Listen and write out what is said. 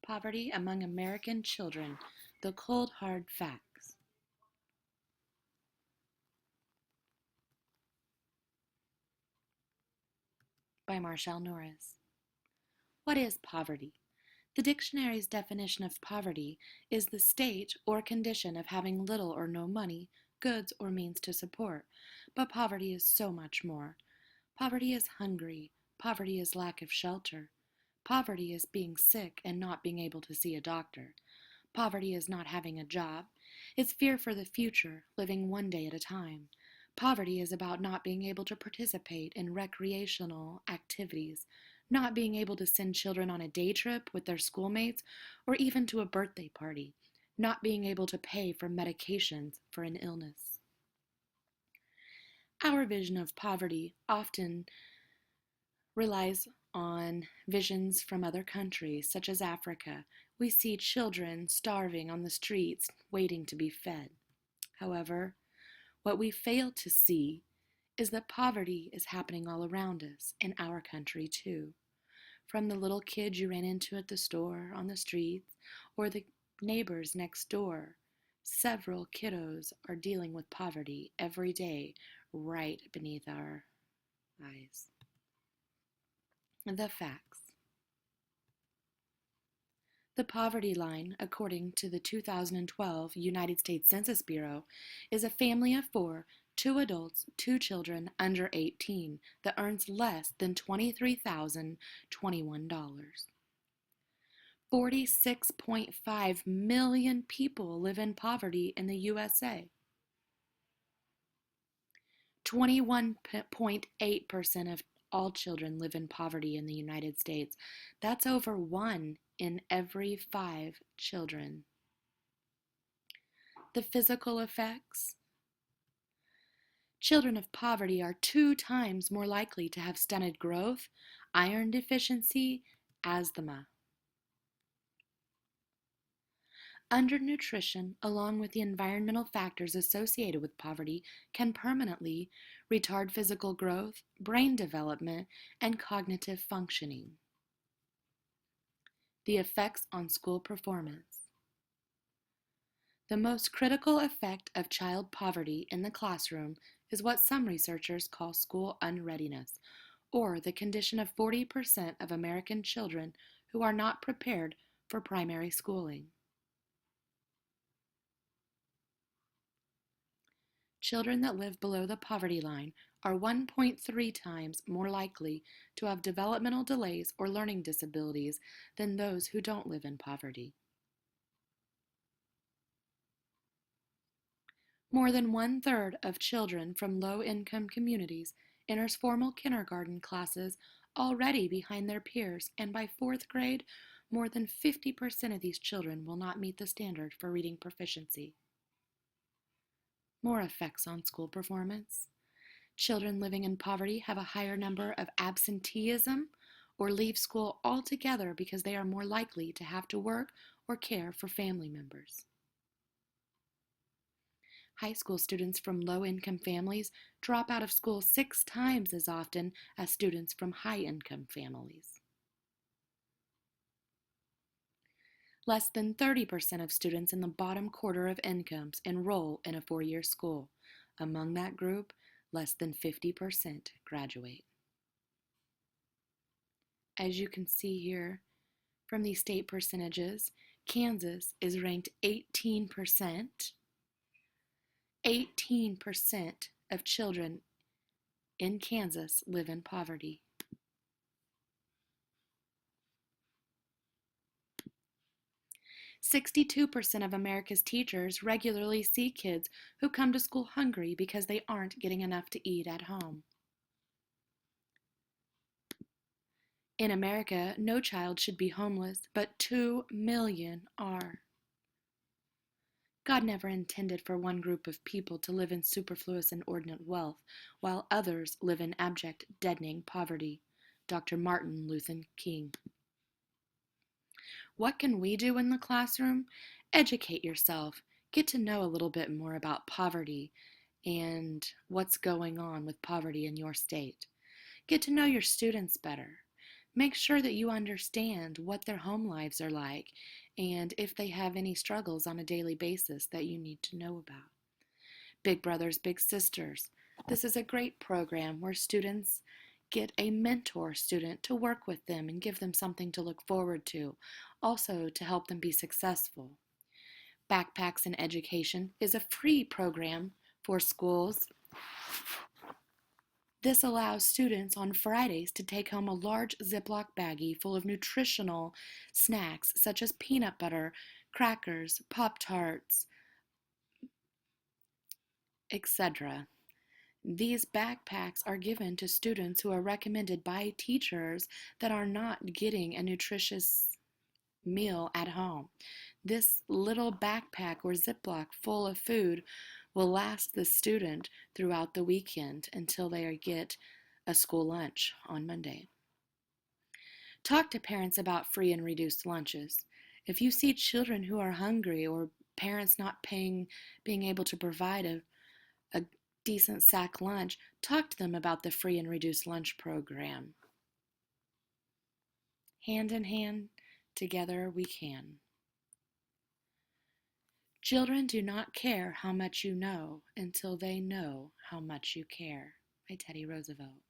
Poverty Among American Children, The Cold Hard Facts. By Marshall Norris. What is poverty? The dictionary's definition of poverty is the state or condition of having little or no money, goods, or means to support. But poverty is so much more. Poverty is hungry. Poverty is lack of shelter. Poverty is being sick and not being able to see a doctor. Poverty is not having a job. It's fear for the future, living one day at a time. Poverty is about not being able to participate in recreational activities, not being able to send children on a day trip with their schoolmates or even to a birthday party, not being able to pay for medications for an illness. Our vision of poverty often relies on visions from other countries, such as Africa. We see children starving on the streets, waiting to be fed. However, what we fail to see is that poverty is happening all around us, in our country too. From the little kids you ran into at the store, on the streets, or the neighbors next door, several kiddos are dealing with poverty every day, right beneath our eyes. The facts. The poverty line, according to the 2012 United States Census Bureau, is a family of 4, 2 adults, 2 children under 18 that earns less than $23,021. 46.5 million people live in poverty in the USA. 21.8% of all children live in poverty in the United States. That's over 1 in every 5 children. The physical effects. Children of poverty are 2 times more likely to have stunted growth, iron deficiency, asthma. Undernutrition, along with the environmental factors associated with poverty, can permanently retard physical growth, brain development, and cognitive functioning. The effects on school performance. The most critical effect of child poverty in the classroom is what some researchers call school unreadiness, or the condition of 40% of American children who are not prepared for primary schooling. Children that live below the poverty line are 1.3 times more likely to have developmental delays or learning disabilities than those who don't live in poverty. More than 1/3 of children from low-income communities enters formal kindergarten classes already behind their peers, and by 4th grade, more than 50% of these children will not meet the standard for reading proficiency. More effects on school performance. Children living in poverty have a higher number of absenteeism or leave school altogether because they are more likely to have to work or care for family members. High school students from low-income families drop out of school 6 times as often as students from high-income families. Less than 30% of students in the bottom quarter of incomes enroll in a 4-year school. Among that group, less than 50% graduate. As you can see here from these state percentages, Kansas is ranked 18%. 18% of children in Kansas live in poverty. 62% of America's teachers regularly see kids who come to school hungry because they aren't getting enough to eat at home. In America, no child should be homeless, but 2 million are. God never intended for one group of people to live in superfluous and inordinate wealth, while others live in abject, deadening poverty. Dr. Martin Luther King. What can we do in the classroom? Educate yourself. Get to know a little bit more about poverty and what's going on with poverty in your state. Get to know your students better. Make sure that you understand what their home lives are like and if they have any struggles on a daily basis that you need to know about. Big Brothers Big Sisters. This is a great program where students get a mentor student to work with them and give them something to look forward to, also to help them be successful. Backpacks in Education is a free program for schools. This allows students on Fridays to take home a large Ziploc baggie full of nutritional snacks such as peanut butter, crackers, Pop-Tarts, etc. These backpacks are given to students who are recommended by teachers that are not getting a nutritious meal at home. This little backpack or Ziploc full of food will last the student throughout the weekend until they get a school lunch on Monday. Talk to parents about free and reduced lunches. If you see children who are hungry or parents not being able to provide a decent sack lunch, talk to them about the free and reduced lunch program. Hand in hand, together we can. Children do not care how much you know until they know how much you care. By Teddy Roosevelt.